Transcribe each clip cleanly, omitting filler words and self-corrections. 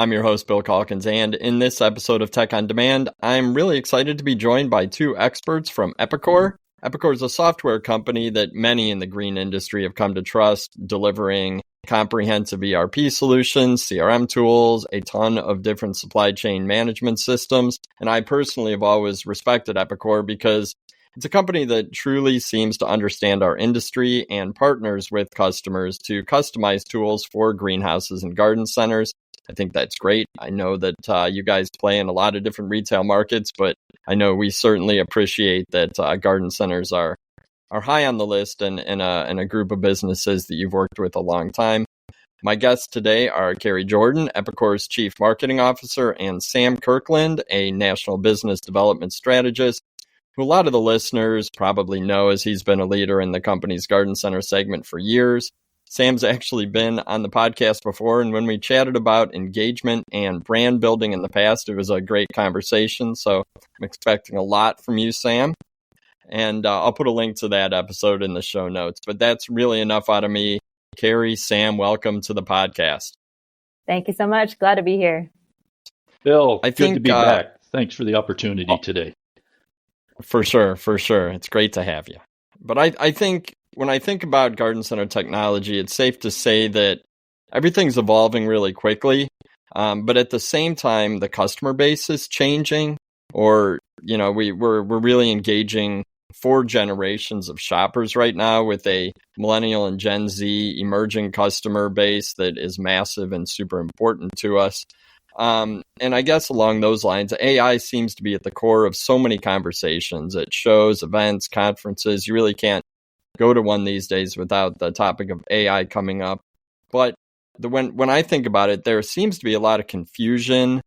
I'm your host, Bill Calkins, and in this episode of Tech on Demand, I'm really excited to be joined by two experts from Epicor. Epicor is a software company that many in the green industry have come to trust, delivering comprehensive ERP solutions, CRM tools, a ton of different supply chain management systems. And I personally have always respected Epicor because it's a company that truly seems to understand our industry and partners with customers to customize tools for greenhouses and garden centers. I think that's great. I know that you guys play in a lot of different retail markets, but I know we certainly appreciate that garden centers are high on the list and a group of businesses that you've worked with a long time. My guests today are Kerrie Jordan, Epicor's Chief Marketing Officer, and Sam Kirkland, a National Business Development Strategist, who a lot of the listeners probably know as he's been a leader in the company's garden center segment for years. Sam's actually been on the podcast before, and when we chatted about engagement and brand building in the past, it was a great conversation. So I'm expecting a lot from you, Sam. And I'll put a link to that episode in the show notes. But that's really enough out of me. Kerrie, Sam, welcome to the podcast. Thank you so much. Glad to be here. Bill, good to be back. Thanks for the opportunity today. For sure. It's great to have you. But I think when I think about garden center technology, it's safe to say that everything's evolving really quickly. But at the same time, the customer base is changing, or, you know, we're really engaging 4 generations of shoppers right now with a millennial and Gen Z emerging customer base that is massive and super important to us. And I guess along those lines, AI seems to be at the core of so many conversations at shows, events, conferences. You really can't go to one these days without the topic of AI coming up. But when I think about it, there seems to be a lot of confusion,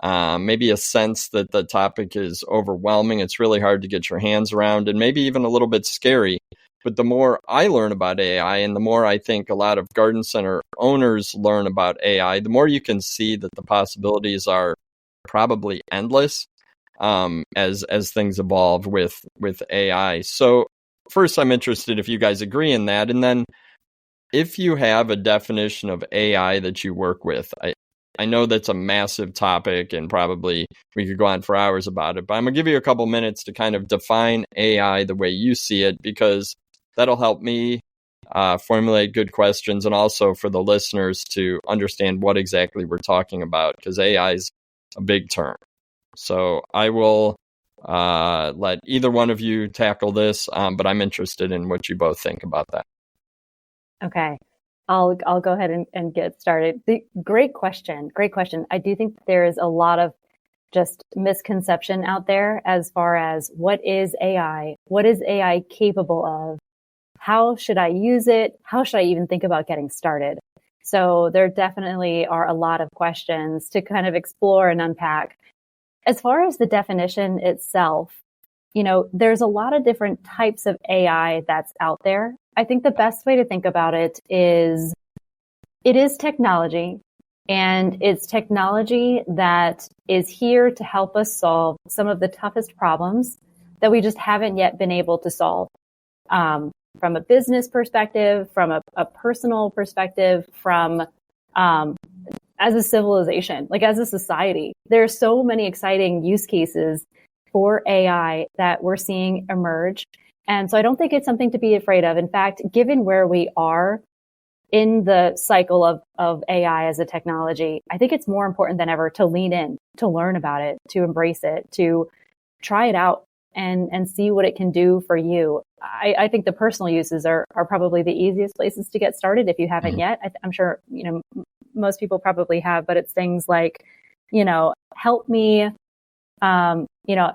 maybe a sense that the topic is overwhelming. It's really hard to get your hands around and maybe even a little bit scary. But the more I learn about AI and the more I think a lot of garden center owners learn about AI, the more you can see that the possibilities are probably endless as things evolve with AI. So first, I'm interested if you guys agree in that. And then if you have a definition of AI that you work with, I know that's a massive topic and probably we could go on for hours about it, but I'm going to give you a couple minutes to kind of define AI the way you see it, because that'll help me formulate good questions and also for the listeners to understand what exactly we're talking about, because AI is a big term. So I will let either one of you tackle this, but I'm interested in what you both think about that. Okay. I'll go ahead and get started. Great question. I do think there is a lot of just misconception out there as far as what is AI? What is AI capable of? How should I use it? How should I even think about getting started? So there definitely are a lot of questions to kind of explore and unpack. As far as the definition itself, you know, there's a lot of different types of AI that's out there. I think the best way to think about it is technology, and it's technology that is here to help us solve some of the toughest problems that we just haven't yet been able to solve. From a business perspective, from a personal perspective, from as a civilization, like as a society. There are so many exciting use cases for AI that we're seeing emerge. And so I don't think it's something to be afraid of. In fact, given where we are in the cycle of AI as a technology, I think it's more important than ever to lean in, to learn about it, to embrace it, to try it out and see what it can do for you. I think the personal uses are probably the easiest places to get started if you haven't yet. I'm sure, you know, most people probably have, but it's things like, you know, help me. You know,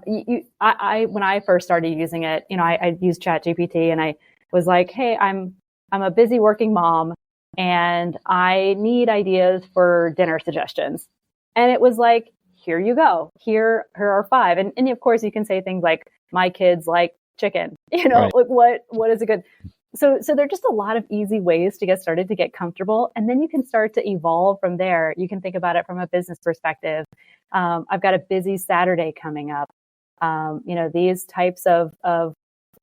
I when I first started using it, you know, I used ChatGPT and I was like, hey, I'm a busy working mom and I need ideas for dinner suggestions. And it was like, here you go. Here are 5. And of course you can say things like, my kids like chicken, you know, right. Like what is a good. So there are just a lot of easy ways to get started, to get comfortable. And then you can start to evolve from there. You can think about it from a business perspective. I've got a busy Saturday coming up. You know, these types of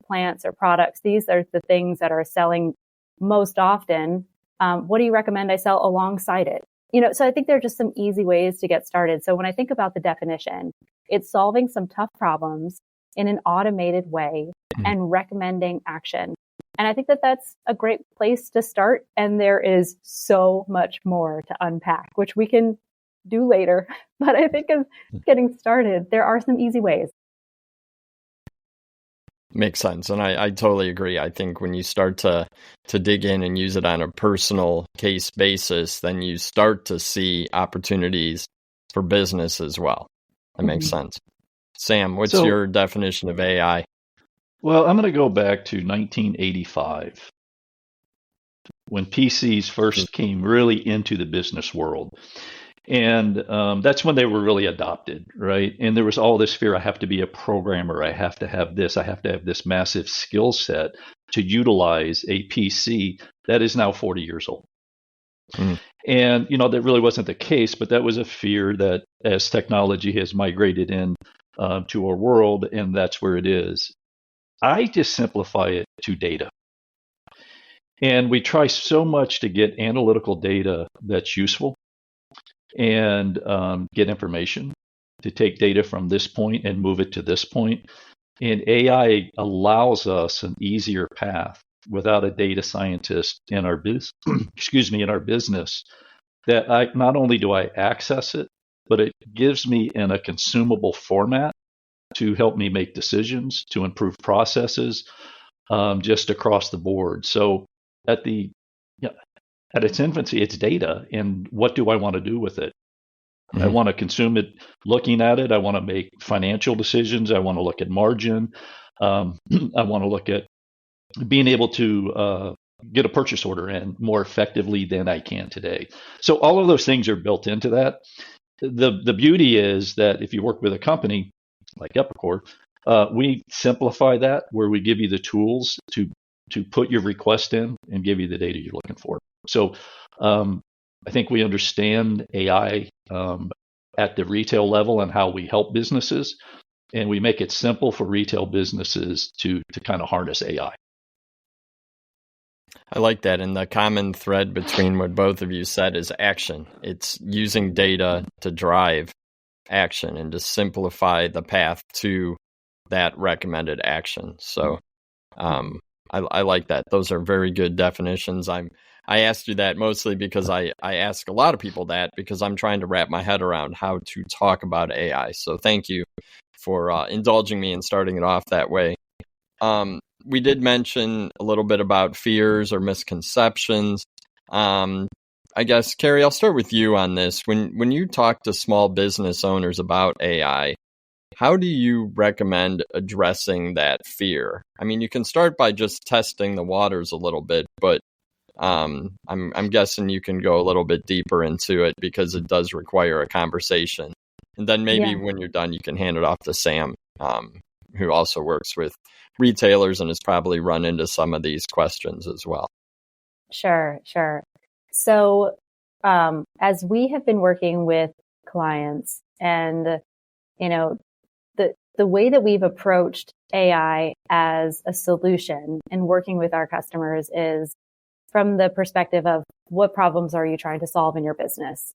plants or products, these are the things that are selling most often. What do you recommend I sell alongside it? So I think there are just some easy ways to get started. So when I think about the definition, it's solving some tough problems in an automated way and recommending action. And I think that that's a great place to start. And there is so much more to unpack, which we can do later. But I think of getting started, there are some easy ways. Makes sense. And I totally agree. I think when you start to dig in and use it on a personal case basis, then you start to see opportunities for business as well. That makes sense. Sam, what's your definition of AI? Well, I'm going to go back to 1985 when PCs first came really into the business world. And that's when they were really adopted, right? And there was all this fear, I have to be a programmer, I have to have this massive skill set to utilize a PC that is now 40 years old. And, that really wasn't the case, but that was a fear that as technology has migrated in to our world, and that's where it is. I just simplify it to data. And we try so much to get analytical data that's useful and get information to take data from this point and move it to this point. And AI allows us an easier path without a data scientist in our in our business, that not only do I access it, but it gives me in a consumable format to help me make decisions, to improve processes, just across the board. So at its infancy, it's data. And what do I want to do with it? I want to consume it looking at it. I want to make financial decisions. I want to look at margin. I want to look at being able to get a purchase order in more effectively than I can today. So all of those things are built into that. The beauty is that if you work with a company like Epicor, we simplify that, where we give you the tools to put your request in and give you the data you're looking for. So I think we understand AI at the retail level and how we help businesses, and we make it simple for retail businesses to kind of harness AI. I like that. And the common thread between what both of you said is action. It's using data to drive action and to simplify the path to that recommended action. So I like that. Those are very good definitions. I asked you that mostly because I ask a lot of people that because I'm trying to wrap my head around how to talk about AI. So thank you for indulging me and starting it off that way. We did mention a little bit about fears or misconceptions. I guess, Kerrie, I'll start with you on this. When you talk to small business owners about AI, how do you recommend addressing that fear? I mean, you can start by just testing the waters a little bit, but I'm guessing you can go a little bit deeper into it because it does require a conversation. And then maybe when you're done, you can hand it off to Sam, who also works with retailers and has probably run into some of these questions as well. Sure. So as we have been working with clients, and the way that we've approached AI as a solution and working with our customers is from the perspective of what problems are you trying to solve in your business?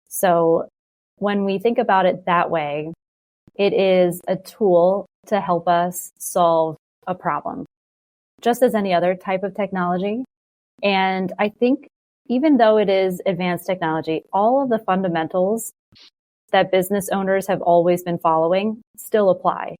So when we think about it that way, it is a tool to help us solve a problem, just as any other type of technology. And I think even though it is advanced technology, all of the fundamentals that business owners have always been following still apply.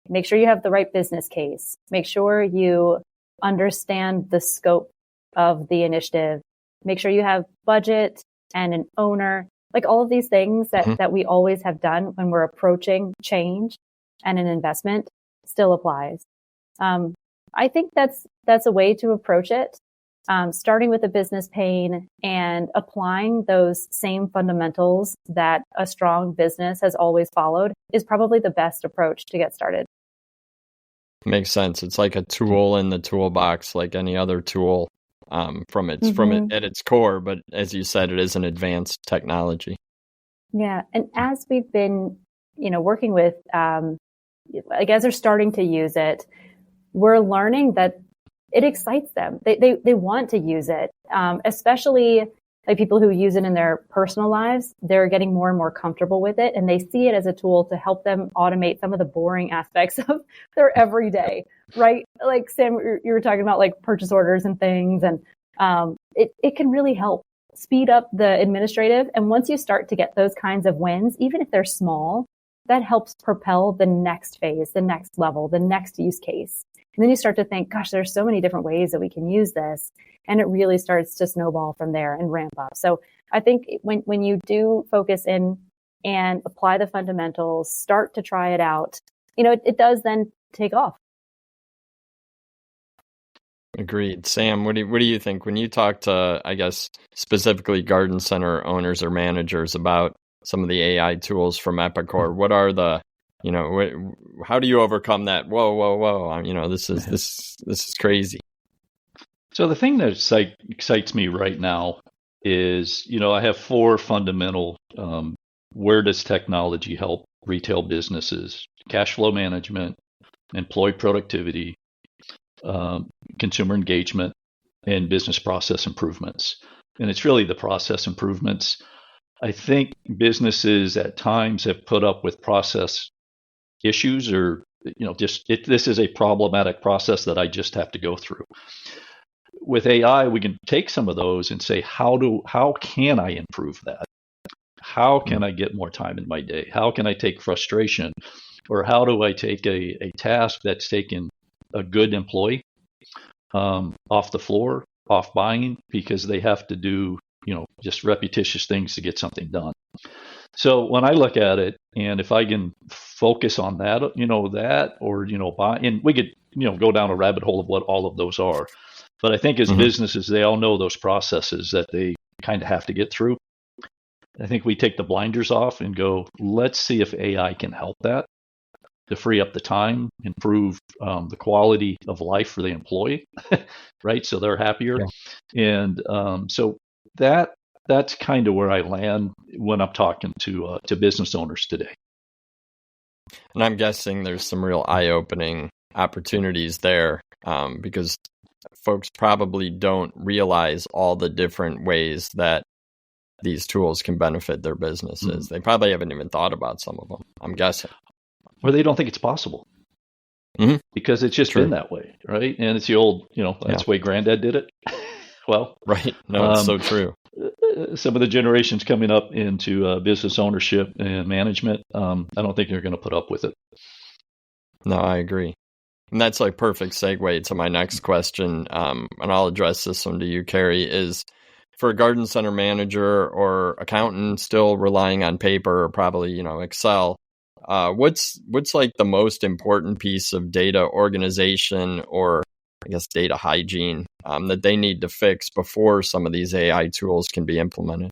Make sure you have the right business case. Make sure you understand the scope of the initiative. Make sure you have budget and an owner, like all of these things that we always have done when we're approaching change and an investment still applies. I think that's a way to approach it. Starting with a business pain and applying those same fundamentals that a strong business has always followed is probably the best approach to get started. Makes sense. It's like a tool in the toolbox, like any other tool from it at its core. But as you said, it is an advanced technology. Yeah, and as we've been, working with, as they're starting to use it, we're learning that it excites them. They want to use it, especially like people who use it in their personal lives, they're getting more and more comfortable with it, and they see it as a tool to help them automate some of the boring aspects of their everyday, right? Like Sam, you were talking about like purchase orders and things, and it can really help speed up the administrative. And once you start to get those kinds of wins, even if they're small, that helps propel the next phase, the next level, the next use case. And then you start to think, gosh, there's so many different ways that we can use this. And it really starts to snowball from there and ramp up. So I think when you do focus in and apply the fundamentals, start to try it out, it does then take off. Agreed. Sam, what do you think when you talk to, I guess, specifically garden center owners or managers about some of the AI tools from Epicor? What are the, how do you overcome that? Whoa! This is crazy. So the thing that excites me right now is, I have 4 fundamental. Where does technology help retail businesses? Cash flow management, employee productivity, consumer engagement, and business process improvements. And it's really the process improvements. I think businesses at times have put up with process issues, or this is a problematic process that I just have to go through. With AI, we can take some of those and say, how can I improve that? How can I get more time in my day? How can I take frustration, or how do I take a task that's taken a good employee off the floor, off buying, because they have to do just repetitious things to get something done. So when I look at it, and if I can focus on that, buy, and we could go down a rabbit hole of what all of those are. But I think as businesses, they all know those processes that they kind of have to get through. I think we take the blinders off and go, let's see if AI can help that to free up the time, improve the quality of life for the employee, right? So they're happier. Yeah. And so that's kind of where I land when I'm talking to business owners today. And I'm guessing there's some real eye-opening opportunities there because folks probably don't realize all the different ways that these tools can benefit their businesses. They probably haven't even thought about some of them, I'm guessing. Or they don't think it's possible because it's just been that way, right? And it's the old, that's the way Granddad did it. Well, right. No, it's so true. Some of the generations coming up into business ownership and management, I don't think they're going to put up with it. No, I agree. And that's like perfect segue to my next question. And I'll address this one to you, Kerrie, is for a garden center manager or accountant still relying on paper or probably, Excel, what's like the most important piece of data organization or I guess data hygiene that they need to fix before some of these AI tools can be implemented?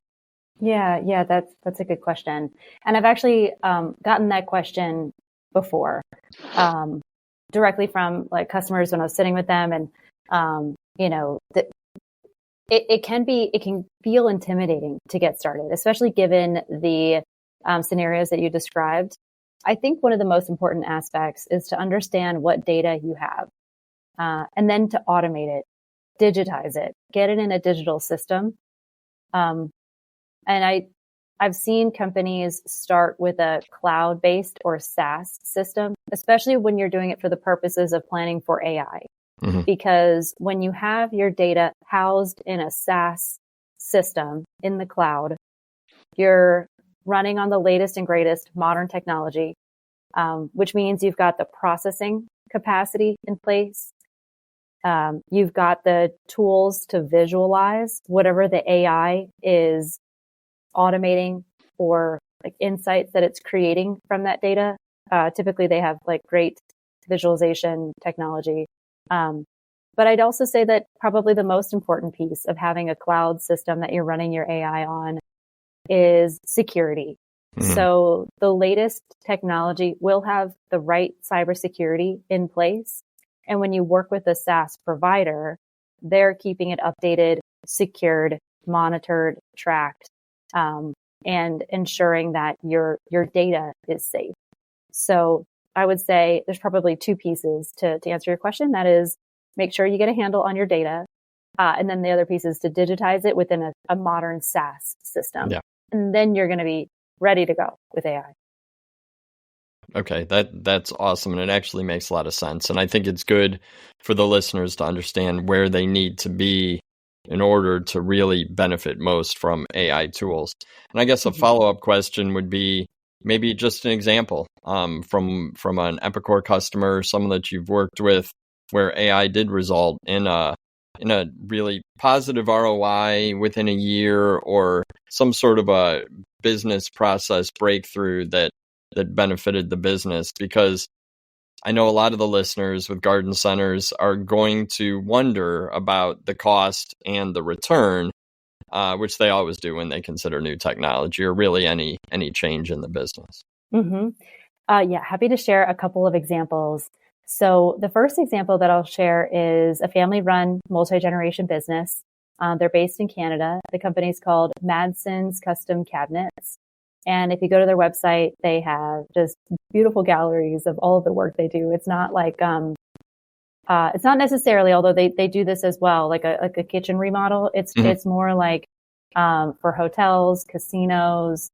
Yeah, that's a good question. And I've actually gotten that question before, directly from like customers when I was sitting with them, and it can feel intimidating to get started, especially given the scenarios that you described. I think one of the most important aspects is to understand what data you have, and then to automate it, digitize it, get it in a digital system. And I've seen companies start with a cloud-based or SaaS system, especially when you're doing it for the purposes of planning for AI. Because when you have your data housed in a SaaS system in the cloud, you're running on the latest and greatest modern technology, which means you've got the processing capacity in place. You've got the tools to visualize whatever the AI is automating or like insights that it's creating from that data. Typically they have like great visualization technology. But I'd also say that probably the most important piece of having a cloud system that you're running your AI on is security. So the latest technology will have the right cybersecurity in place. And when you work with a SaaS provider, they're keeping it updated, secured, monitored, tracked, and ensuring that your data is safe. So I would say there's probably 2 pieces to answer your question. That is, make sure you get a handle on your data And then the other piece is to digitize it within a modern SaaS system. Yeah. And then you're going to be ready to go with AI. Okay, that's awesome, and it actually makes a lot of sense. And I think it's good for the listeners to understand where they need to be in order to really benefit most from AI tools. And I guess a follow-up question would be maybe just an example from an Epicor customer, someone that you've worked with, where AI did result in a really positive ROI within a year, or some sort of a business process breakthrough that benefited the business. Because I know a lot of the listeners with garden centers are going to wonder about the cost and the return, which they always do when they consider new technology or really any change in the business. Mm-hmm. Yeah, happy to share a couple of examples. So the first example that I'll share is a family-run multi-generation business. They're based in Canada. The company's called Madson's Custom Cabinets. And if you go to their website, they have just beautiful galleries of all of the work they do. It's not like, it's not necessarily, although they do this as well, like a kitchen remodel. It's more like, for hotels, casinos,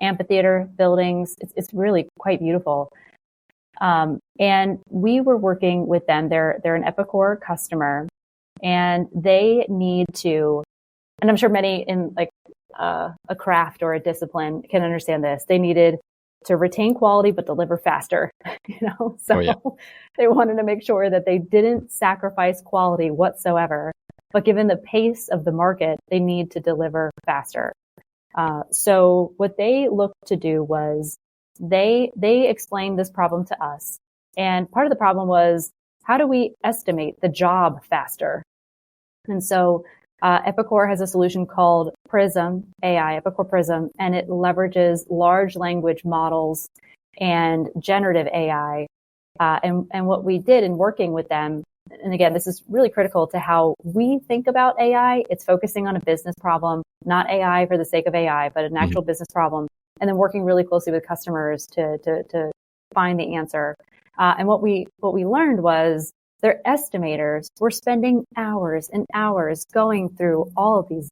amphitheater buildings. It's really quite beautiful. And we were working with them. They're an Epicor customer, and they need to, and I'm sure many in a craft or a discipline can understand this. They needed to retain quality, but deliver faster, So they wanted to make sure that they didn't sacrifice quality whatsoever, but given the pace of the market, they need to deliver faster. So what they looked to do was they explained this problem to us. And part of the problem was, how do we estimate the job faster? And so Epicor has a solution called Prism AI, Epicor Prism, and it leverages large language models and generative AI. And what we did in working with them, and again, this is really critical to how we think about AI. It's focusing on a business problem, not AI for the sake of AI, but an actual business problem, and then working really closely with customers to find the answer. And what we learned was their estimators were spending hours and hours going through all of these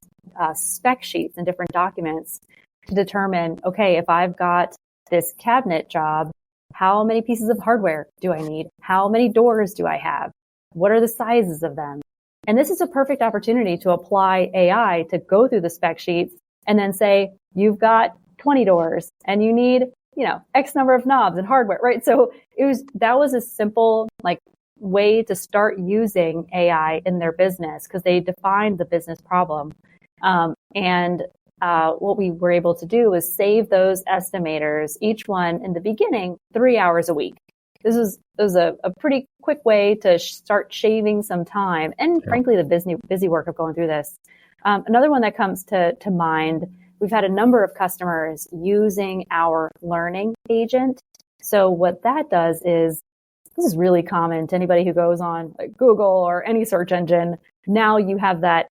spec sheets and different documents to determine, okay, if I've got this cabinet job, how many pieces of hardware do I need? How many doors do I have? What are the sizes of them? And this is a perfect opportunity to apply AI to go through the spec sheets and then say, you've got 20 doors and you need, X number of knobs and hardware, right? So that was a simple, way to start using AI in their business, because they defined the business problem. And what we were able to do was save those estimators, each one in the beginning, 3 hours a week. This was a pretty quick way to start shaving some time and frankly, the busy work of going through this. Another one that comes to mind, we've had a number of customers using our learning agent. So what that does is, this is really common to anybody who goes on Google or any search engine. Now you have that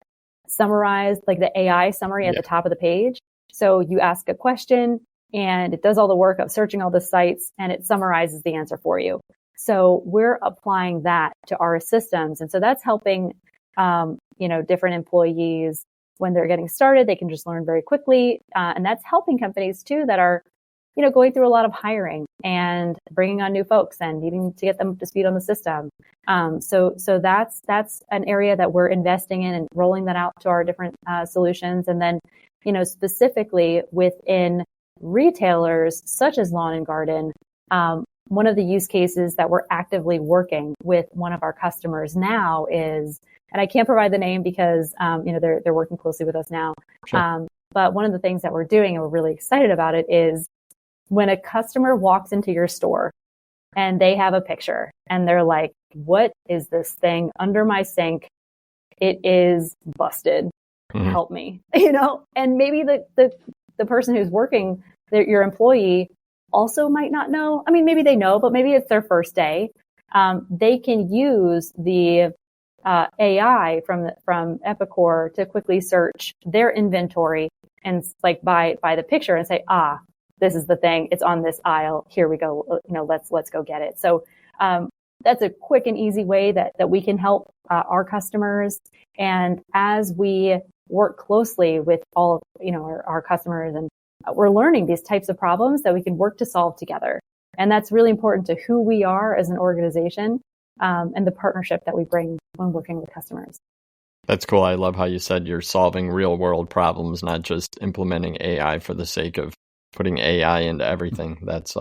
summarized, the AI summary at the top of the page. So you ask a question and it does all the work of searching all the sites and it summarizes the answer for you. So we're applying that to our systems. And so that's helping, different employees when they're getting started. They can just learn very quickly. And that's helping companies too that are going through a lot of hiring and bringing on new folks and needing to get them up to speed on the system. So that's an area that we're investing in and rolling that out to our different solutions. And then, specifically within retailers such as lawn and garden, one of the use cases that we're actively working with one of our customers now is, and I can't provide the name because, they're working closely with us now. Sure. But one of the things that we're doing, and we're really excited about it, is when a customer walks into your store and they have a picture and they're like, what is this thing under my sink? It is busted. Help me, and maybe the person who's working, your employee, also might not know. I mean, maybe they know, but maybe it's their first day. They can use the AI from Epicor to quickly search their inventory and by the picture and say, this is the thing. It's on this aisle. Here we go. Let's go get it. So that's a quick and easy way that we can help our customers. And as we work closely with all of, our customers, and we're learning these types of problems that we can work to solve together. And that's really important to who we are as an organization, and the partnership that we bring when working with customers. That's cool. I love how you said you're solving real world problems, not just implementing AI for the sake of putting AI into everything. That's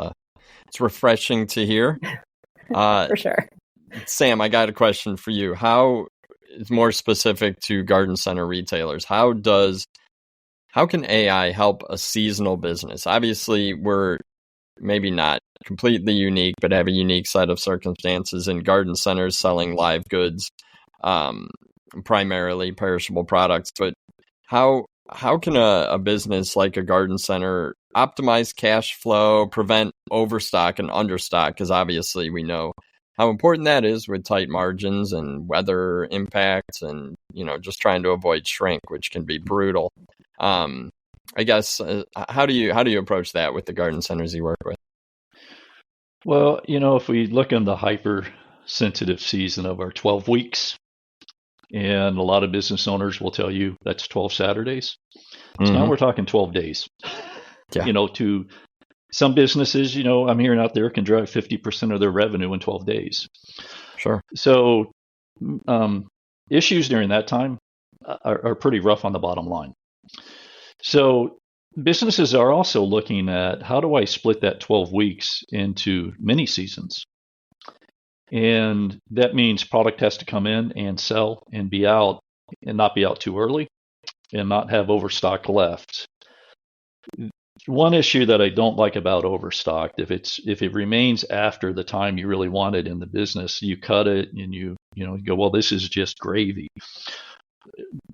it's refreshing to hear. For sure. Sam, I got a question for you. How it's more specific to garden center retailers. How can AI help a seasonal business? Obviously, we're maybe not completely unique, but have a unique set of circumstances in garden centers selling live goods, primarily perishable products. But how can a business like a garden center optimize cash flow, prevent overstock and understock? Because obviously we know how important that is with tight margins and weather impacts, and just trying to avoid shrink, which can be brutal. I guess how do you approach that with the garden centers you work with? Well, if we look in the hypersensitive season of our 12 weeks, and a lot of business owners will tell you that's 12 Saturdays. So now we're talking 12 days. Yeah. To some businesses, I'm hearing out there can drive 50% of their revenue in 12 days. Sure. So issues during that time are pretty rough on the bottom line. So businesses are also looking at, how do I split that 12 weeks into mini seasons? And that means product has to come in and sell and be out, and not be out too early and not have overstock left. One issue that I don't like about overstock, if it remains after the time you really want it in the business, you cut it and you go, well, this is just gravy.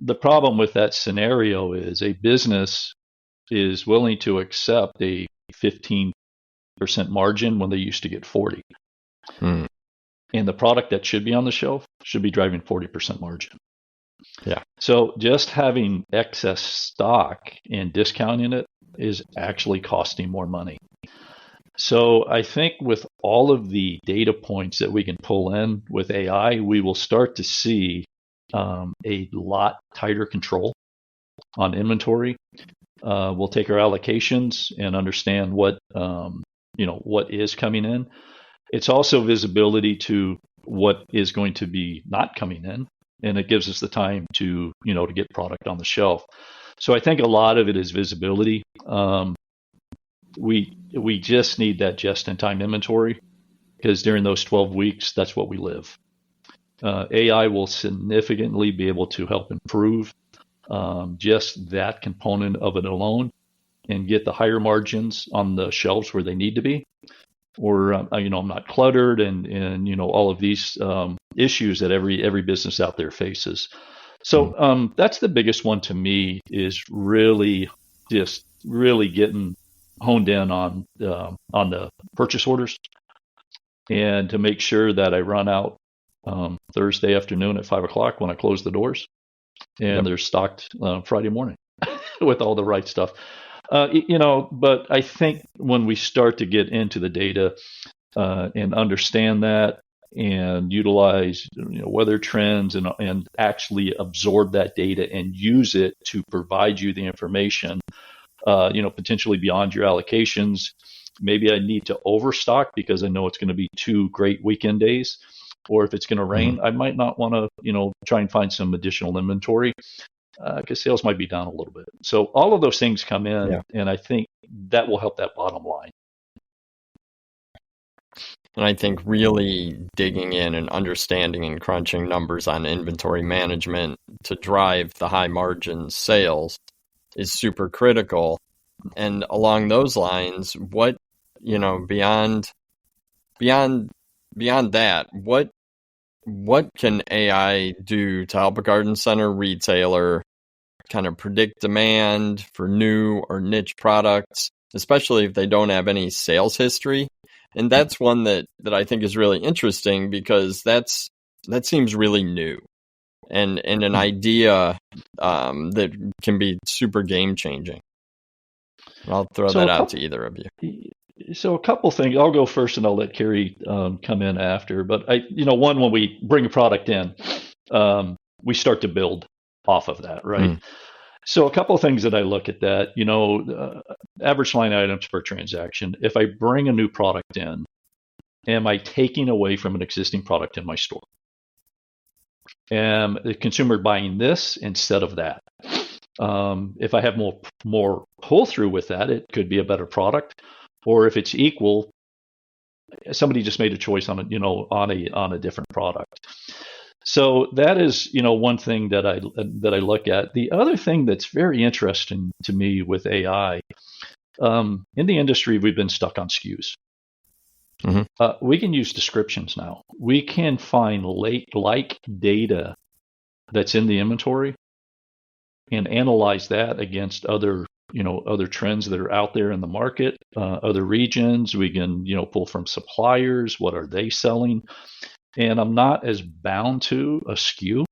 The problem with that scenario is a business is willing to accept a 15% margin when they used to get 40. And the product that should be on the shelf should be driving 40% margin. Yeah. So just having excess stock and discounting it is actually costing more money. So I think with all of the data points that we can pull in with AI, we will start to see a lot tighter control on inventory. We'll take our allocations and understand what is coming in. It's also visibility to what is going to be not coming in, and it gives us the time to get product on the shelf. So I think a lot of it is visibility. We just need that just-in-time inventory, because during those 12 weeks, that's what we live. AI will significantly be able to help improve just that component of it alone, and get the higher margins on the shelves where they need to be. Or I'm not cluttered, and all of these issues that every business out there faces. So that's the biggest one to me, is really getting honed in on the purchase orders, and to make sure that I run out Thursday afternoon at 5:00 when I close the doors, and they're stocked Friday morning with all the right stuff. But I think when we start to get into the data and understand that, and utilize weather trends, and actually absorb that data and use it to provide you the information, potentially beyond your allocations. Maybe I need to overstock because I know it's going to be 2 great weekend days, or if it's going to rain, I might not want to try and find some additional inventory, because sales might be down a little bit. So all of those things come in, and I think that will help that bottom line. And I think really digging in and understanding and crunching numbers on inventory management to drive the high margin sales is super critical. And along those lines, what, beyond that, what can AI do to help a garden center retailer kind of predict demand for new or niche products, especially if they don't have any sales history? And that's one that I think is really interesting, because that seems really new and an idea that can be super game changing. I'll throw that out to either of you. So a couple things. I'll go first, and I'll let Kerrie come in after. But when we bring a product in, we start to build off of that, right? So a couple of things that I look at that, average line items per transaction. If I bring a new product in, am I taking away from an existing product in my store? Am the consumer buying this instead of that? If I have more pull through with that, it could be a better product. Or if it's equal, somebody just made a choice on a different product. So that is, one thing that I look at. The other thing that's very interesting to me with AI, in the industry, we've been stuck on SKUs. We can use descriptions now. We can find like data that's in the inventory and analyze that against other trends that are out there in the market, other regions. We can, pull from suppliers. What are they selling? And I'm not as bound to a SKU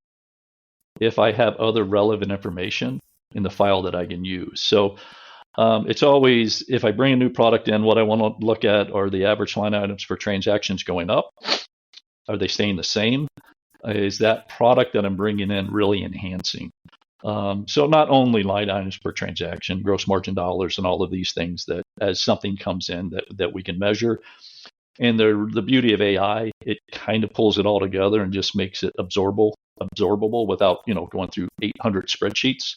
if I have other relevant information in the file that I can use. So it's always, if I bring a new product in, what I want to look at are the average line items for transactions going up. Are they staying the same? Is that product that I'm bringing in really enhancing? So not only line items per transaction, gross margin dollars, and all of these things that as something comes in that we can measure. And the beauty of AI, it kind of pulls it all together and just makes it absorbable without going through 800 spreadsheets.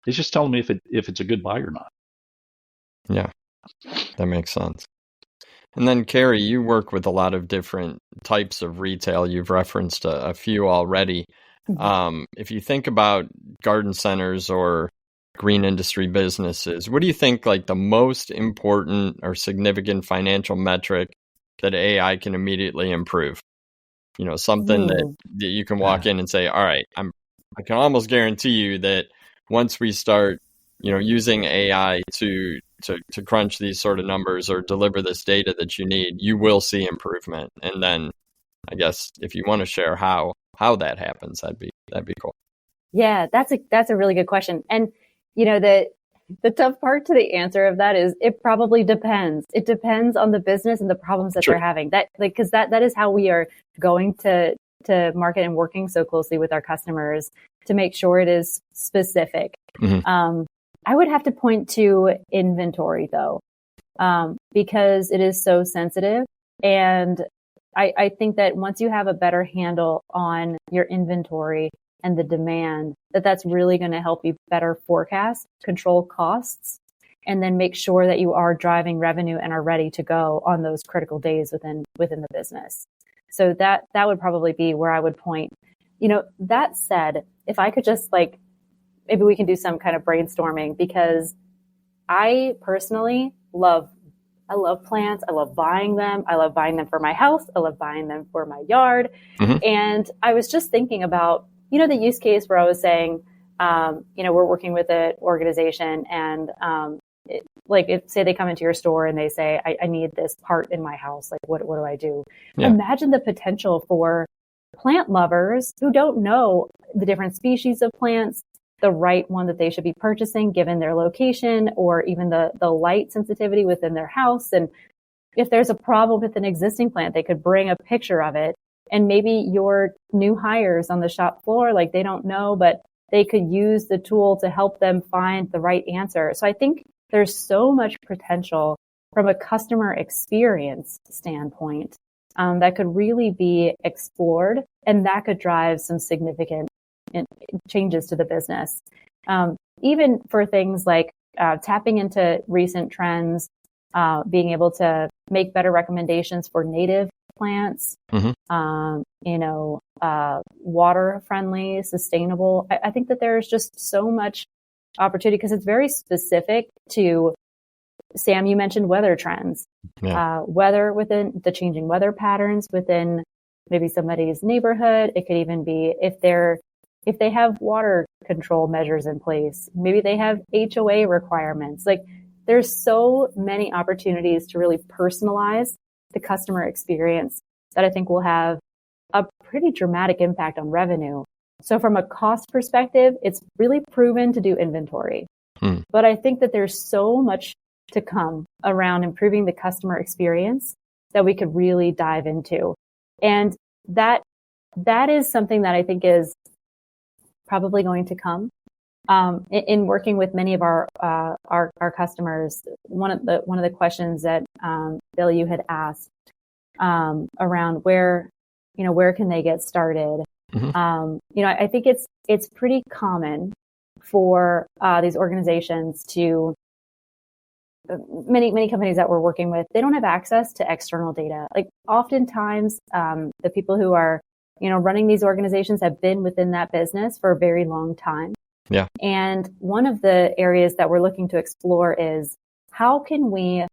It's just telling me if it's a good buy or not. Yeah, that makes sense. And then, Kerrie, you work with a lot of different types of retail. You've referenced a few already. If you think about garden centers or green industry businesses, what do you think like the most important or significant financial metric that AI can immediately improve? Something that you can walk in and say, all right, I can almost guarantee you that once we start, using AI to crunch these sort of numbers or deliver this data that you need, you will see improvement. And then I guess if you want to share how that happens, that'd be cool. Yeah, that's a really good question. And the tough part to the answer of that is it probably depends. It depends on the business and the problems that they're having. Because that is how we are going to market and working so closely with our customers to make sure it is specific. I would have to point to inventory though, because it is so sensitive. And I think that once you have a better handle on your inventory and the demand, that's really going to help you better forecast, control costs, and then make sure that you are driving revenue and are ready to go on those critical days within the business. So that would probably be where I would point. That said, if I could just maybe we can do some kind of brainstorming, because I personally love plants. I love buying them. I love buying them for my house. I love buying them for my yard. And I was just thinking about, the use case where I was saying, we're working with an organization and, say they come into your store and they say, I need this part in my house. What do I do? Yeah. Imagine the potential for plant lovers who don't know the different species of plants, the right one that they should be purchasing given their location or even the light sensitivity within their house. And if there's a problem with an existing plant, they could bring a picture of it. And maybe your new hires on the shop floor, they don't know, but they could use the tool to help them find the right answer. So I think there's so much potential from a customer experience standpoint that could really be explored, and that could drive some significant changes to the business. Even for things like tapping into recent trends, being able to make better recommendations for native plants, water friendly, sustainable. I think that there's just so much opportunity because it's very specific to, Sam, you mentioned weather trends, weather within the changing weather patterns within maybe somebody's neighborhood. It could even be if they have water control measures in place, maybe they have HOA requirements. There's so many opportunities to really personalize the customer experience that I think will have a pretty dramatic impact on revenue. So from a cost perspective, it's really proven to do inventory. But I think that there's so much to come around improving the customer experience that we could really dive into. And that that is something that I think is probably going to come. In working with many of our customers, one of the questions that Bill, you had asked around where can they get started? Mm-hmm. I think it's pretty common for these organizations to many companies that we're working with, they don't have access to external data. Like oftentimes, the people who are running these organizations have been within that business for a very long time. Yeah. And one of the areas that we're looking to explore is how can we,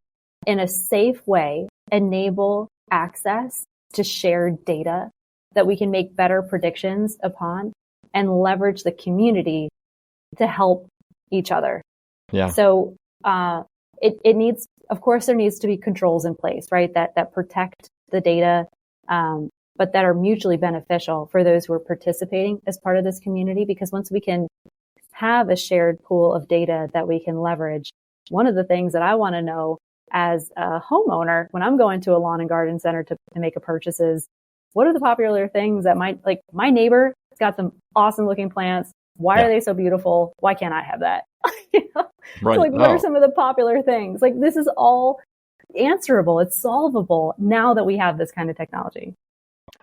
in a safe way, enable access to shared data that we can make better predictions upon and leverage the community to help each other. Yeah. So it needs, of course, there needs to be controls in place, right? That protect the data, but that are mutually beneficial for those who are participating as part of this community. Because once we can have a shared pool of data that we can leverage, one of the things that I want to know as a homeowner when I'm going to a lawn and garden center to make a purchase is, what are the popular things that my neighbor has got some awesome looking plants. Why are they so beautiful? Why can't I have that? Right. So what are some of the popular things? Like, this is all answerable. It's solvable now that we have this kind of technology.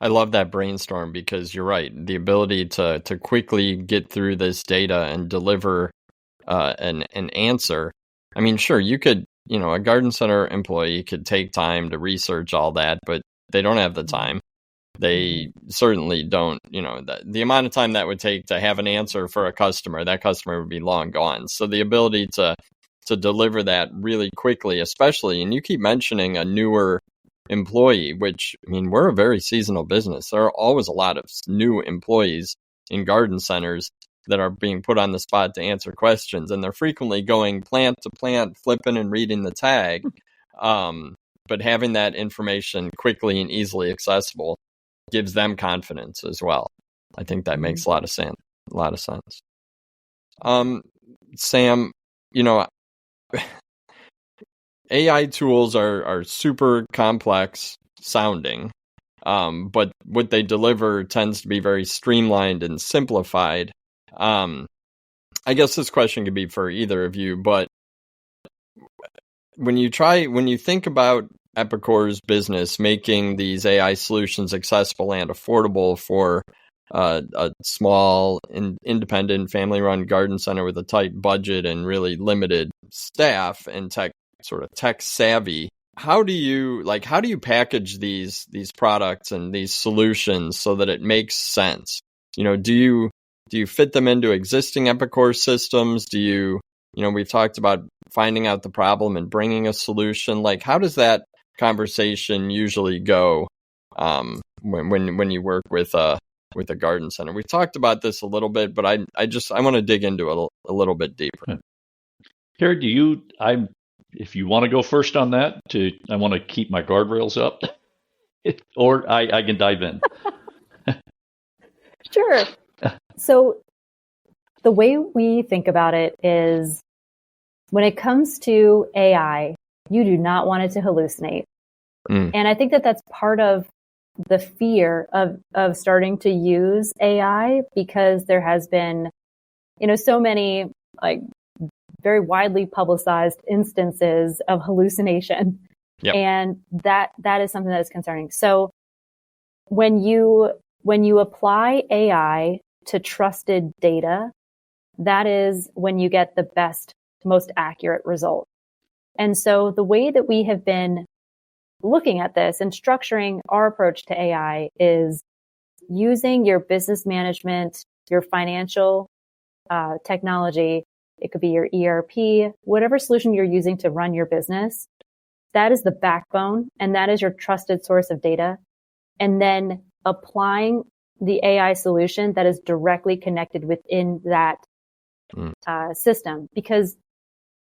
I love that brainstorm because you're right. The ability to quickly get through this data and deliver an answer. I mean, sure, you could, a garden center employee could take time to research all that, but they don't have the time. They certainly don't, the amount of time that would take to have an answer for a customer, that customer would be long gone. So the ability to deliver that really quickly, especially, and you keep mentioning a newer employee, which, I mean, we're a very seasonal business. There are always a lot of new employees in garden centers that are being put on the spot to answer questions, and they're frequently going plant to plant, flipping and reading the tag. But having that information quickly and easily accessible gives them confidence as well. I think that makes a lot of sense. Sam, AI tools are super complex sounding, but what they deliver tends to be very streamlined and simplified. I guess this question could be for either of you, but when you think about Epicor's business making these AI solutions accessible and affordable for a small, independent, family-run garden center with a tight budget and really limited staff and tech savvy, how do you package these products and these solutions so that it makes sense? Do you fit them into existing Epicor systems? We've talked about finding out the problem and bringing a solution. Like, how does that conversation usually go when you work with a garden center? We've talked about this a little bit, but I want to dig into it a little bit deeper. Kerrie, if you want to go first on that, I want to keep my guardrails up, or I can dive in. Sure. So the way we think about it is, when it comes to AI, you do not want it to hallucinate. And I think that that's part of the fear of starting to use AI, because there has been, so many very widely publicized instances of hallucination. Yep. And that is something that is concerning. So when you apply AI to trusted data, that is when you get the best, most accurate result. And so the way that we have been looking at this and structuring our approach to AI is using your business management, your financial technology. It could be your ERP, whatever solution you're using to run your business. That is the backbone, and that is your trusted source of data. And then applying the AI solution that is directly connected within that system. Because,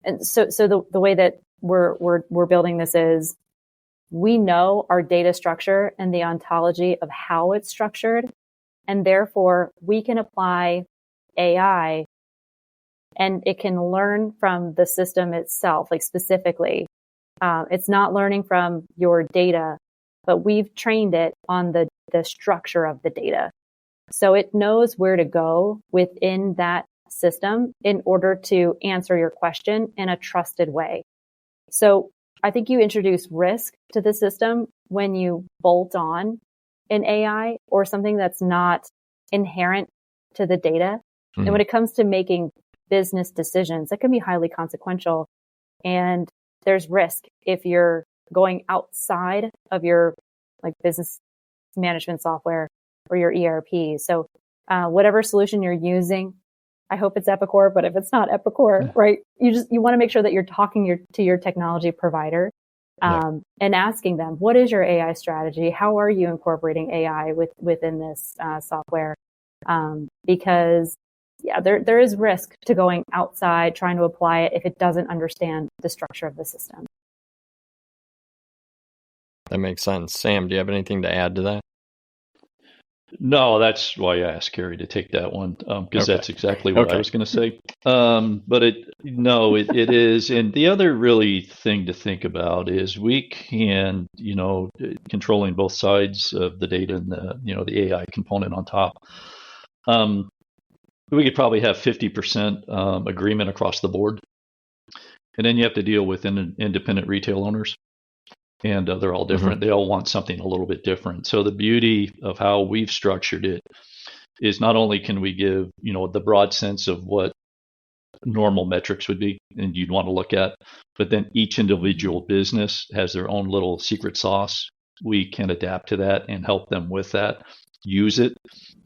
and so the way that we're building this is, we know our data structure and the ontology of how it's structured, and therefore we can apply AI and it can learn from the system itself, like specifically. It's not learning from your data but we've trained it on the structure of the data. So it knows where to go within that system in order to answer your question in a trusted way. So I think you introduce risk to the system when you bolt on an AI or something that's not inherent to the data. And when it comes to making business decisions, that can be highly consequential. And there's risk if you're going outside of your like business management software or your ERP. So whatever solution you're using, I hope it's Epicor, but if it's not Epicor, right, you want to make sure that you're talking to your technology provider and asking them, what is your AI strategy? How are you incorporating AI within this software? Because there is risk to going outside, trying to apply it if it doesn't understand the structure of the system. That makes sense. Sam, do you have anything to add to that? No, that's why I asked Kerrie to take that one, because that's exactly what I was going to say. But it is. And the other really thing to think about is we can, controlling both sides of the data and the AI component on top. We could probably have 50% agreement across the board. And then you have to deal with independent retail owners. And they're all different. They all want something a little bit different. So the beauty of how we've structured it is not only can we give, the broad sense of what normal metrics would be and you'd want to look at, but then each individual business has their own little secret sauce. We can adapt to that and help them with that, use it,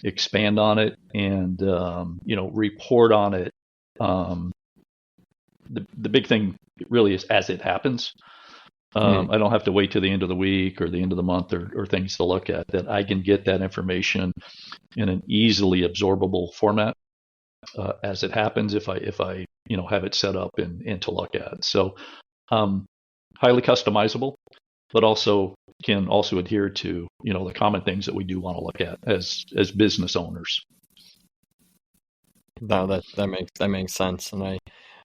expand on it, and, report on it. The big thing really is as it happens. I don't have to wait till the end of the week or the end of the month or things to look at, that I can get that information in an easily absorbable format as it happens if I have it set up and to look at. So highly customizable, but also can also adhere to the common things that we do want to look at as business owners. No, that makes sense, and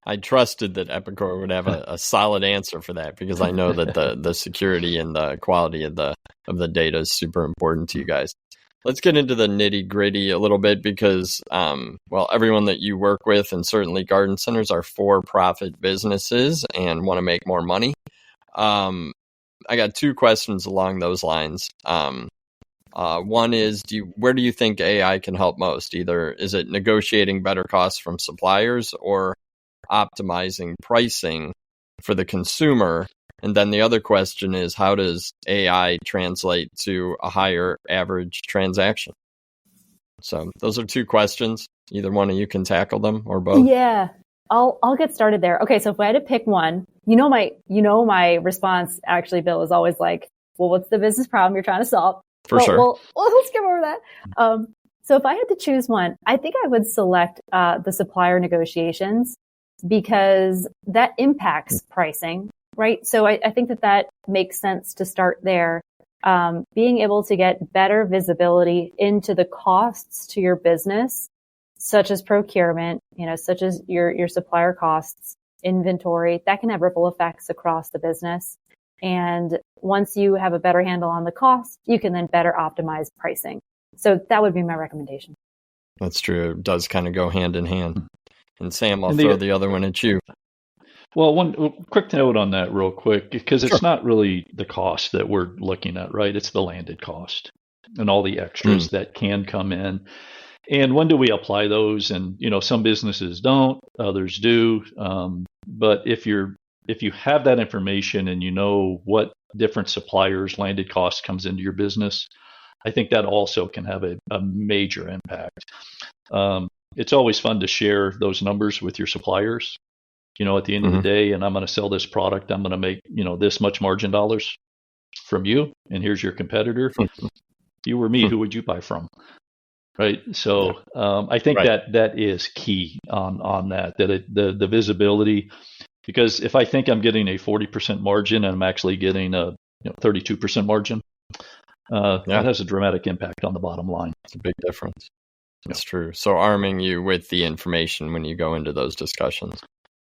I trusted that Epicor would have a solid answer for that, because I know that the security and the quality of the data is super important to you guys. Let's get into the nitty gritty a little bit, because everyone that you work with, and certainly garden centers, are for-profit businesses and want to make more money. I got two questions along those lines. One is, where do you think AI can help most? Either is it negotiating better costs from suppliers or optimizing pricing for the consumer? And then the other question is, how does AI translate to a higher average transaction? So those are two questions. Either one of you can tackle them, or both. Yeah, I'll get started there. Okay, so if I had to pick one, my response actually, Bill, is always like, well, what's the business problem you're trying to solve? Sure. Well, let's skip over that. So if I had to choose one, I think I would select the supplier negotiations, because that impacts pricing, right? So I think that makes sense to start there. Being able to get better visibility into the costs to your business, such as procurement, such as your supplier costs, inventory, that can have ripple effects across the business. And once you have a better handle on the cost, you can then better optimize pricing. So that would be my recommendation. That's true. It does kind of go hand in hand. And Sam, I'll throw the other one at you. Well, one quick note on that real quick, because it's not really the cost that we're looking at, right? It's the landed cost and all the extras that can come in. And when do we apply those? And, some businesses don't, others do. But if you have that information and you know what different suppliers' landed cost comes into your business, I think that also can have a major impact. It's always fun to share those numbers with your suppliers. At the end of the day, and I'm going to sell this product, I'm going to make, this much margin dollars from you. And here's your competitor. If you were me, who would you buy from? Right. So I think that is key on that the visibility, because if I think I'm getting a 40% margin and I'm actually getting a 32% margin, that has a dramatic impact on the bottom line. It's a big difference. That's true. So arming you with the information when you go into those discussions.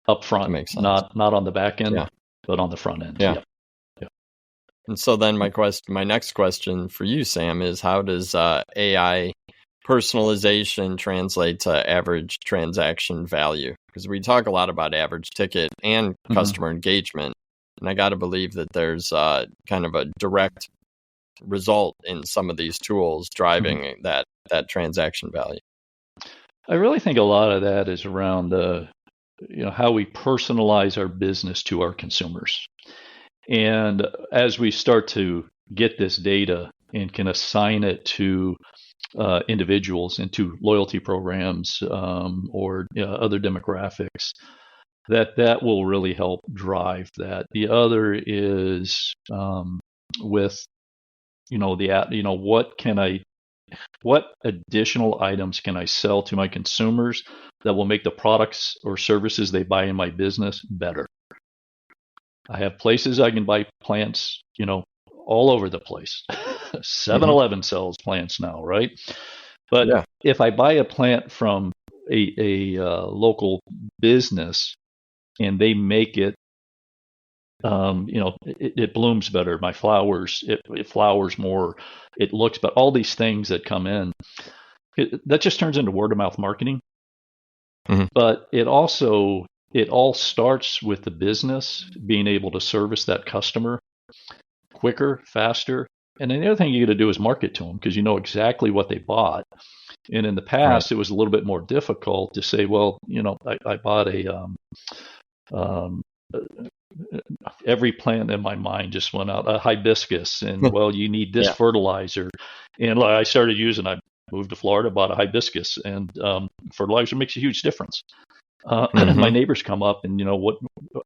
Up front, makes sense. Not on the back end, but on the front end. Yeah. And so then my next question for you, Sam, is how does AI personalization translate to average transaction value? Because we talk a lot about average ticket and customer engagement, and I got to believe that there's kind of a direct result in some of these tools driving that transaction value. I really think a lot of that is around how we personalize our business to our consumers. And as we start to get this data and can assign it to individuals into loyalty programs or other demographics, that will really help drive that. The other is with what additional items can I sell to my consumers that will make the products or services they buy in my business better? I have places I can buy plants, all over the place. 7-Eleven sells plants now, right? But if I buy a plant from a local business and they make it, it blooms better. My flowers, it flowers more. It looks, but all these things that come in, that just turns into word of mouth marketing. But it all starts with the business being able to service that customer quicker, faster. And then the other thing you got to do is market to them because you know exactly what they bought. And in the past, it was a little bit more difficult to say, well, I bought every plant in my mind just went out, a hibiscus, and well, you need this fertilizer. And I started using, I moved to Florida, bought a hibiscus, and fertilizer makes a huge difference. My neighbors come up and,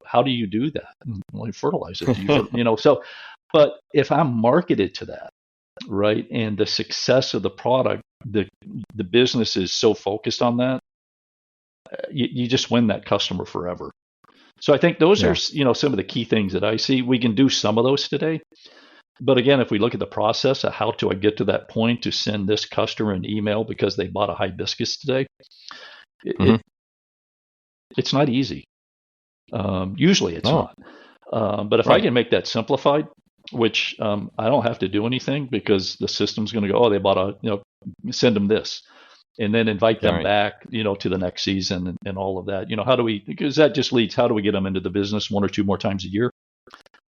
how do you do that? Well, I fertilize it. So, but if I'm marketed to that, right, and the success of the product, the business is so focused on that, you just win that customer forever. So I think those are, some of the key things that I see. We can do some of those today. But again, if we look at the process of how do I get to that point to send this customer an email because they bought a hibiscus today, it's not easy. Usually it's not. But if I can make that simplified, which I don't have to do anything because the system's going to go, they bought send them this. And then invite them back, to the next season and all of that. Because that just leads, how do we get them into the business 1 or 2 more times a year?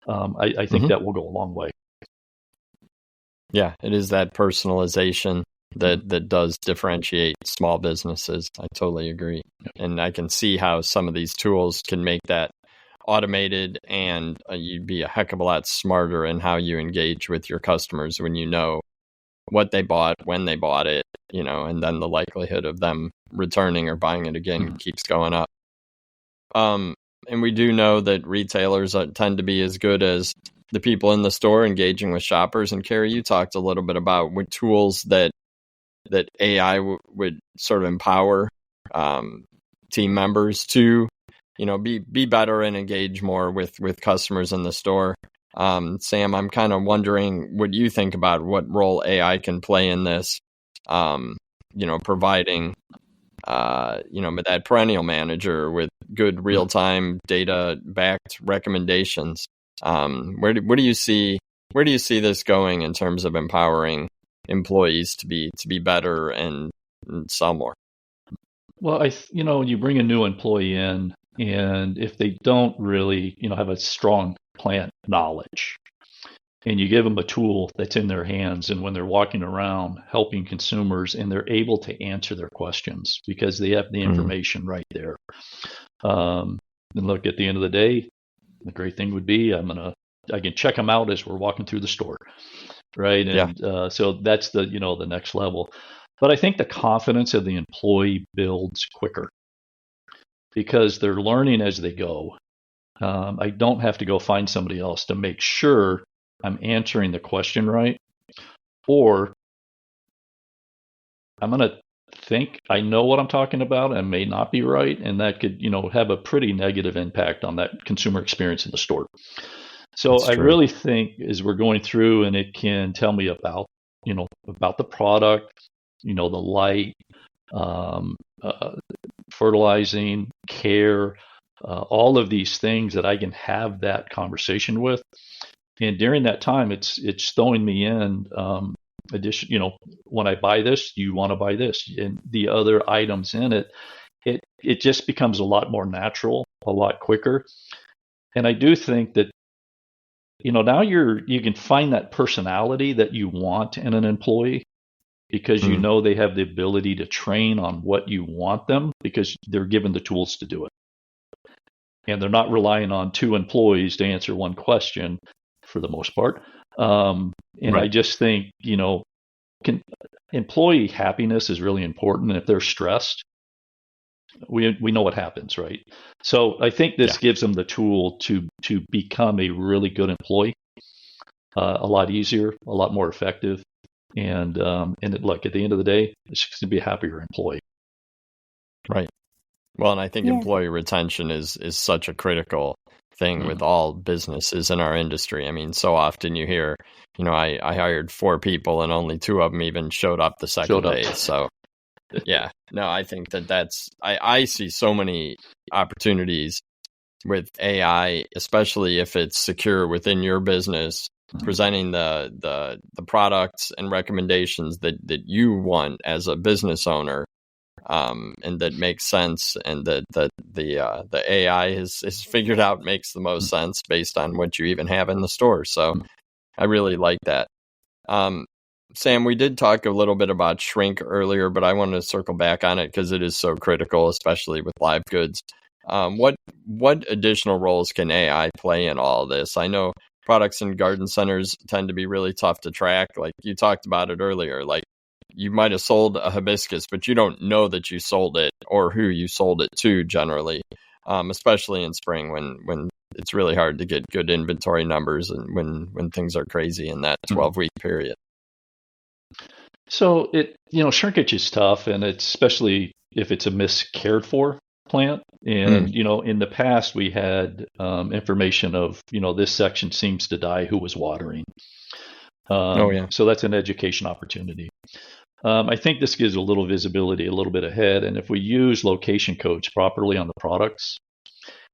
I think that will go a long way. Yeah, it is that personalization that does differentiate small businesses. I totally agree. And I can see how some of these tools can make that automated, and you'd be a heck of a lot smarter in how you engage with your customers when you know what they bought, when they bought it, and then the likelihood of them returning or buying it again keeps going up. And we do know that retailers tend to be as good as the people in the store engaging with shoppers. And Kerrie, you talked a little bit about what tools that AI would sort of empower team members to, be better and engage more with customers in the store. Sam, I'm kind of wondering what you think about what role AI can play in this, providing, that perennial manager with good real-time data-backed recommendations. Where do you see this going in terms of empowering employees to be better and sell more? Well, you bring a new employee in, and if they don't really, have a strong plant knowledge, and you give them a tool that's in their hands, and when they're walking around helping consumers and they're able to answer their questions because they have the information right there. And look, at the end of the day, the great thing would be I can check them out as we're walking through the store, right? And so that's the next level. But I think the confidence of the employee builds quicker because they're learning as they go. I don't have to go find somebody else to make sure I'm answering the question right, or I'm going to think I know what I'm talking about and may not be right, and that could have a pretty negative impact on that consumer experience in the store. So I really think as we're going through, and it can tell me about the product, the light, fertilizing, care, all of these things that I can have that conversation with. And during that time, it's throwing me in addition. When I buy this, you want to buy this, and the other items in it. It just becomes a lot more natural, a lot quicker. And I do think that now you can find that personality that you want in an employee, because they have the ability to train on what you want them, because they're given the tools to do it. And they're not relying on two employees to answer one question for the most part. And right. I just think, employee happiness is really important. And if they're stressed, we know what happens, right? So I think this gives them the tool to become a really good employee, a lot easier, a lot more effective. And look, at the end of the day, it's just going to be a happier employee. Right. Well, and I think employee retention is such a critical thing with all businesses in our industry. I mean, so often you hear, I hired 4 people and only 2 of them even showed up the second day. So, I think I see so many opportunities with AI, especially if it's secure within your business, presenting the products and recommendations that you want as a business owner. And that makes sense, and that the AI is figured out makes the most sense based on what you even have in the store. So I really like that. Sam, we did talk a little bit about shrink earlier, but I wanted to circle back on it because it is so critical, especially with live goods. What additional roles can AI play in all of this? I know products in garden centers tend to be really tough to track. Like you talked about it earlier, like you might have sold a hibiscus, but you don't know that you sold it or who you sold it to generally, especially in spring when it's really hard to get good inventory numbers and when things are crazy in that 12-week period. So shrinkage is tough, and it's especially if it's a miscared for plant. And, in the past we had information of, this section seems to die, who was watering. So that's an education opportunity. I think this gives a little visibility, a little bit ahead. And if we use location codes properly on the products,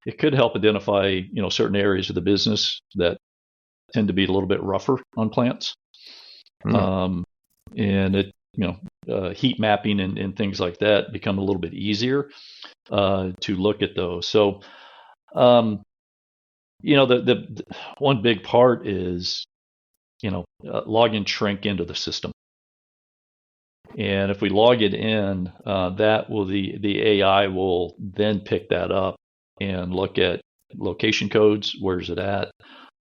it could help identify, certain areas of the business that tend to be a little bit rougher on plants. And it, heat mapping and things like that become a little bit easier to look at those. So, the one big part is, log and shrink into the system. And if we log it in, the AI will then pick that up and look at location codes. Where's it at?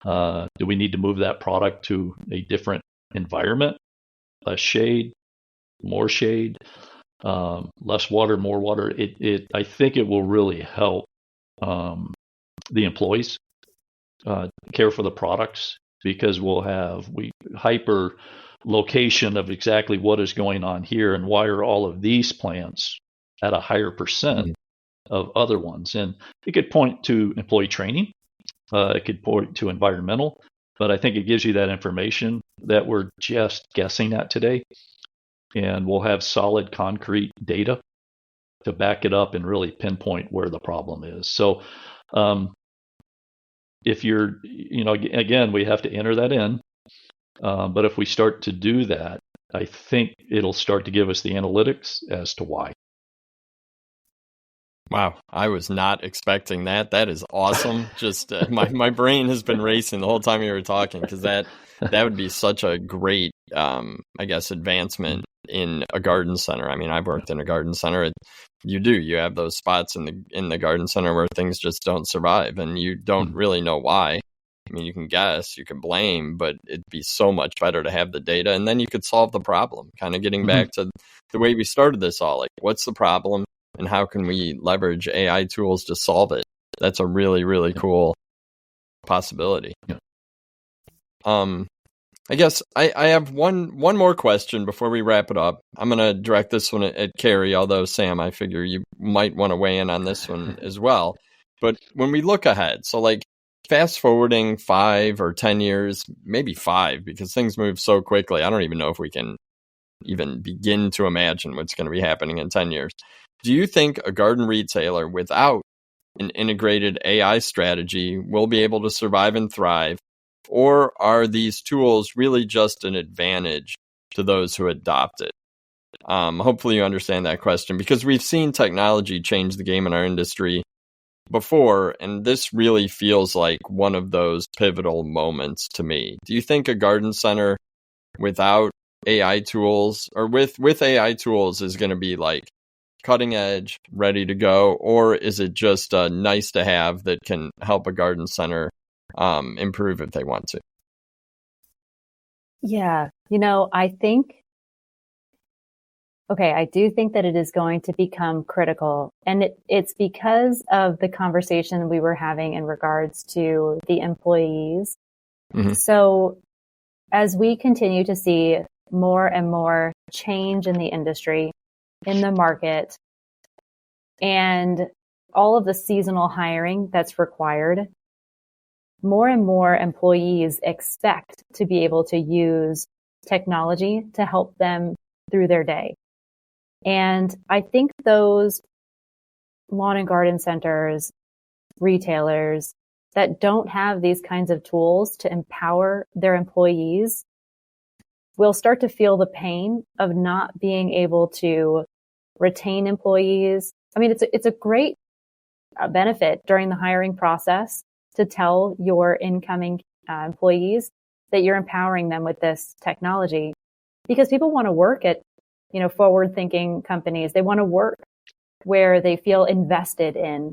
Do we need to move that product to a different environment? Less shade, more shade, less water, more water. I think it will really help the employees care for the products, because we'll have hyper location of exactly what is going on here and why are all of these plants at a higher percent of other ones. And it could point to employee training. It could point to environmental, but I think it gives you that information that we're just guessing at today. And we'll have solid concrete data to back it up and really pinpoint where the problem is. So if you're, again, we have to enter that in. But if we start to do that, I think it'll start to give us the analytics as to why. Wow, I was not expecting that. That is awesome. Just my brain has been racing the whole time you were talking, because that would be such a great, advancement in a garden center. I mean, I've worked in a garden center. You have those spots in the garden center where things just don't survive, and you don't really know why. I mean, you can guess, you can blame, but it'd be so much better to have the data, and then you could solve the problem. Kind of getting back to the way we started this all, like, what's the problem and how can we leverage AI tools to solve it? That's a really, really cool possibility. I guess I have one more question before we wrap it up. I'm going to direct this one at Kerrie, although Sam, I figure you might want to weigh in on this one as well. But when we look ahead, so like fast forwarding 5 or 10 years, maybe 5, because things move so quickly. I don't even know if we can even begin to imagine what's going to be happening in 10 years. Do you think a garden retailer without an integrated AI strategy will be able to survive and thrive? or are these tools really just an advantage to those who adopt it? Hopefully you understand that question, because we've seen technology change the game in our industry before, and this really feels like one of those pivotal moments to me. Do you think a garden center without AI tools, or with AI tools, is going to be like cutting edge, ready to go, or is it just nice to have that can help a garden center improve if they want to? Yeah, I do think that it is going to become critical. And it's because of the conversation we were having in regards to the employees. Mm-hmm. So as we continue to see more and more change in the industry, in the market, and all of the seasonal hiring that's required, more and more employees expect to be able to use technology to help them through their day. And I think those lawn and garden centers, retailers that don't have these kinds of tools to empower their employees will start to feel the pain of not being able to retain employees. I mean, it's a great benefit during the hiring process to tell your incoming employees that you're empowering them with this technology, because people want to work at forward-thinking companies. They want to work where they feel invested in.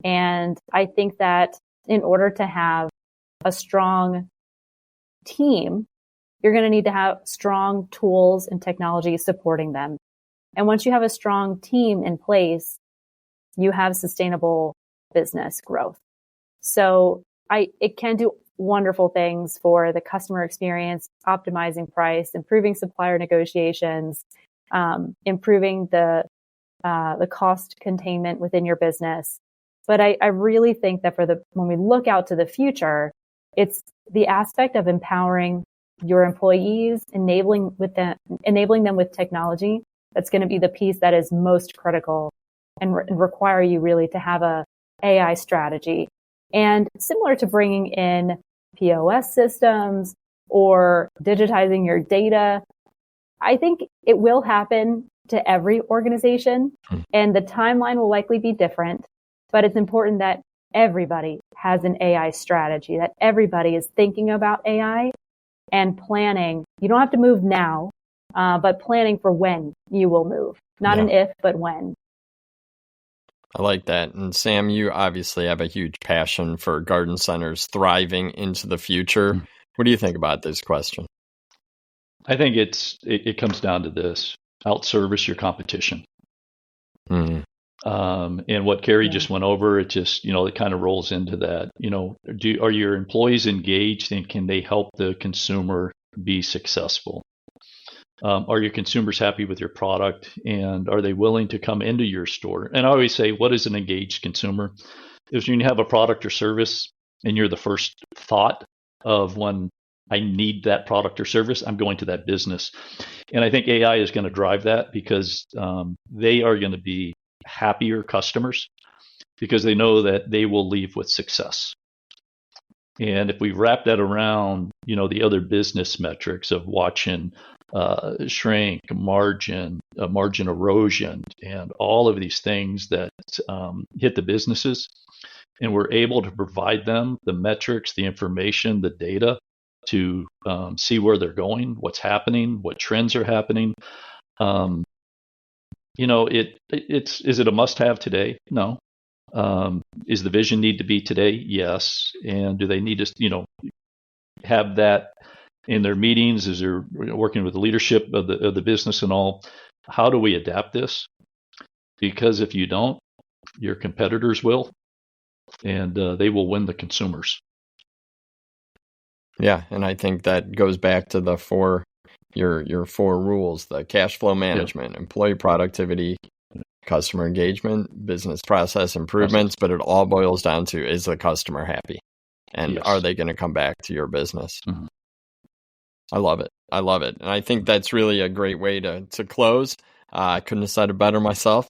And I think that in order to have a strong team, you're going to need to have strong tools and technology supporting them. And once you have a strong team in place, you have sustainable business growth. So it can do wonderful things for the customer experience, optimizing price, improving supplier negotiations, improving the cost containment within your business. But I really think that when we look out to the future, it's the aspect of empowering your employees, enabling them with technology that's going to be the piece that is most critical and require you really to have a AI strategy. And similar to bringing in POS systems or digitizing your data, I think it will happen to every organization, and the timeline will likely be different, but it's important that everybody has an AI strategy, that everybody is thinking about AI and planning. You don't have to move now, but planning for when you will move. Not an if, but when. I like that. And Sam, you obviously have a huge passion for garden centers thriving into the future. What do you think about this question? I think it comes down to this: outservice your competition. And what Kerrie just went over, it just it kind of rolls into that. Are your employees engaged, and can they help the consumer be successful? Are your consumers happy with your product, and are they willing to come into your store? And I always say, what is an engaged consumer? Is when you have a product or service and you're the first thought of when I need that product or service, I'm going to that business. And I think AI is going to drive that, because they are going to be happier customers because they know that they will leave with success. And if we wrap that around, the other business metrics of watching shrink, margin erosion, and all of these things that hit the businesses, and we're able to provide them the metrics, the information, the data to see where they're going, what's happening, what trends are happening. Is it a must-have today? No. Is the vision need to be today? Yes. And do they need to, have that in their meetings as they're working with the leadership of the business and all? How do we adapt this? Because if you don't, your competitors will, and they will win the consumers. Yeah, and I think that goes back to your four rules: the cash flow management, employee productivity, customer engagement, business process improvements. But it all boils down to, is the customer happy? And are they going to come back to your business? Mm-hmm. I love it. And I think that's really a great way to close. I couldn't have said it better myself.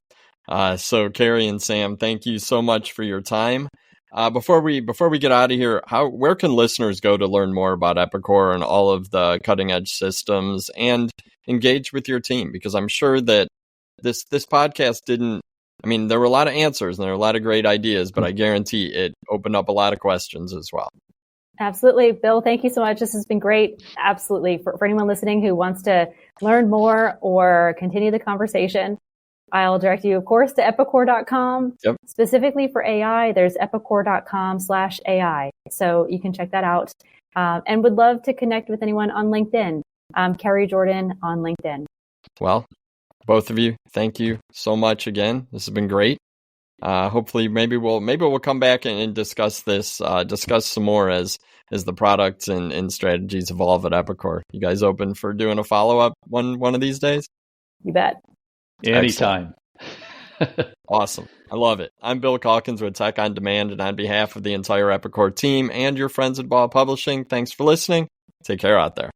So Kerrie and Sam, thank you so much for your time. Before we get out of here, where can listeners go to learn more about Epicor and all of the cutting edge systems and engage with your team? Because I'm sure that this podcast didn't. I mean, there were a lot of answers and there were a lot of great ideas, but I guarantee it opened up a lot of questions as well. Absolutely. Bill, thank you so much. This has been great. Absolutely. For anyone listening who wants to learn more or continue the conversation, I'll direct you, of course, to epicor.com. Yep. Specifically for AI, there's epicor.com/AI. So you can check that out. And would love to connect with anyone on LinkedIn. Kerrie Jordan on LinkedIn. Well, both of you, thank you so much again. This has been great. Hopefully, maybe we'll come back and discuss this, discuss some more as the products and strategies evolve at Epicor. You guys open for doing a follow-up one of these days? You bet. Anytime. Awesome. I love it. I'm Bill Calkins with Tech on Demand, and on behalf of the entire Epicor team and your friends at Ball Publishing, thanks for listening. Take care out there.